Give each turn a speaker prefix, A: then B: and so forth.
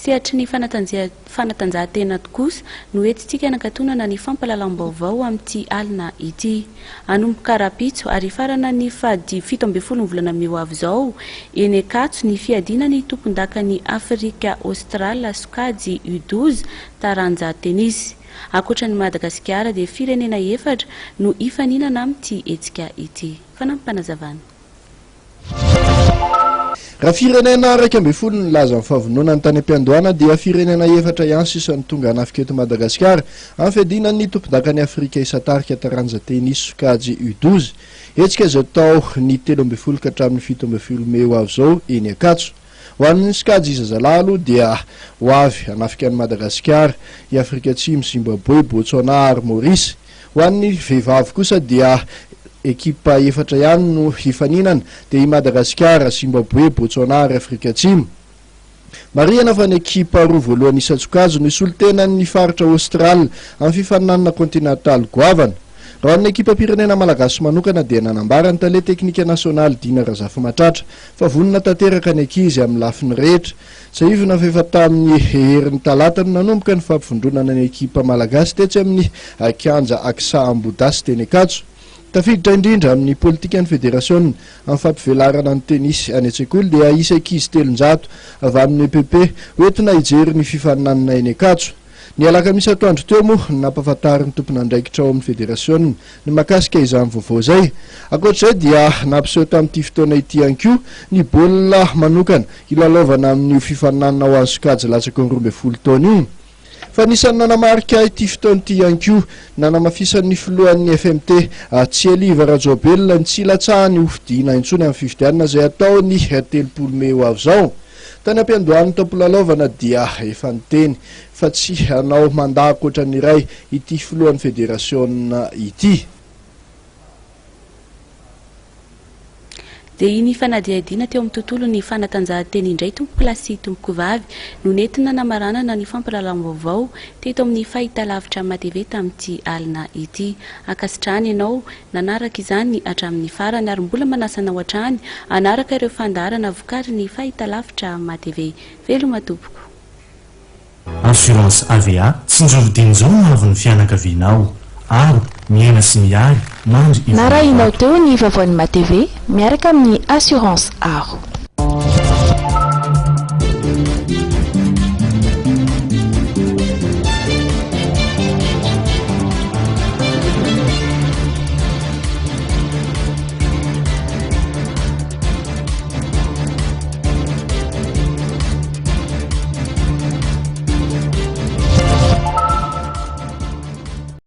A: Sehatra ny fanatanjahantena kosa no entintsika nakatonana ny fampalalam-baovao amin'ity alina ity. Anomboka rapitso ary farana ny fady 17 volana meo avy izao eny Ankatso ny fiadiana ny tompon-dakan'ny Afrika Austral Sokajy U12 taranja tenisy. Ankoatra ny Madagasikara dia firenena 4 no hifaninana amin'ity hetsika ity. Fanampanazavana.
B: Raha firenena 12 ny laza amin'ny fahavononana ny tany am-piandohana dia firenena 4 ihany sisany tonga anafika eto Madagasikara amin'ny fiadinan'ny tompon-dakan'ny Afrika Isatarika taranja tenisy Sokajy U12. Hetsika izao tao ny 13 ka hatramin'ny 17 meo avy izao eny Ankatso. Ho an'ny Sokajy zazalahy dia ho avy anafika an'i Madagasikara, i Afrika Atsimo, Zimbabwe, Botswana ary Maurice. Ho an'ny vehivavy kosa dia ekipa 4 ihany no hifaninana dia i Madagasikara, Zimbabwe, Botswana ary Afrika Atsimo. Marihana fa ny ekipa roa voalohany isa-tsokazo no isolitenan'ny faritra Austral amin'ny fifaninanana kontinentaly goavana. Raha ny ekipa pirenena malagasy manokana dia nanambara ny tale teknika nasionaly Dina Razafamatratra fa vonona tanteraka ny ankizy amin'ny lafiny rehetra. Saivina fa tamin'ny herin'ny talata no nanomboka ny fampivondronana ny ekipa malagasy tetsy amin'ny kianja Aksa Ambodasy teny Ankatso. Tafiditra indrindra amin'ny politikan'ny federasiona amin'ny fampivelarana ny tenisy any an-tsekoly dia isa ankizy 300 avy amin'ny EPP hoentina hijery ny fifaninanana eny Ankatso. Ny alakamisy atoandro teo moa nampahafantariny tompon'andraikitra ao amin'ny federasiona ny makasika izany vaovao izay. Ankoatr'izay dia nampiseho tamin'ity fotoana ity ihany koa ny baolina manokana ilalaovana amin'ny fifaninanana ho an'ny Sokajy latsaka ny 12 taona io. Fa nisan'ny nanamarika ity fotoana ity ihany koa nanamafisan'ny filohan'ny FMT Tsialiva Rajobelona ny tsy latsahany hofidiana intsony amin'ny fifidianana izay ataony 30 meo avy izao. Tany am-piandohan'ny tampolalaovana dia efa niteny fa tsy hanao mandaha ankoatra ny iray ity filohan'ny federasiona ity.
A: Dia iny fanadihadina teo amin'ny tontolo ny fanatanjahantena indray tompoko lahy sy tompoko vavy no nentina namaranana ny fampalalam-baovao teto amin'ny fahitalavitra matv tamin'ity alina ity. Akasitrahany ianao nanaraka izany hatramin'ny farany ary mbola manasana ao hatrany anaraka ireo fandarana vokary ny fahitalavitra matv. Veloma tompoko.
C: Assurance AVA tsinjovidinizao no avy ny fianakavianao. Aro, miaina sy miary, mandry
D: narahinao teo ny vavoan'ny matv miaraka amin'ny assurance Aro.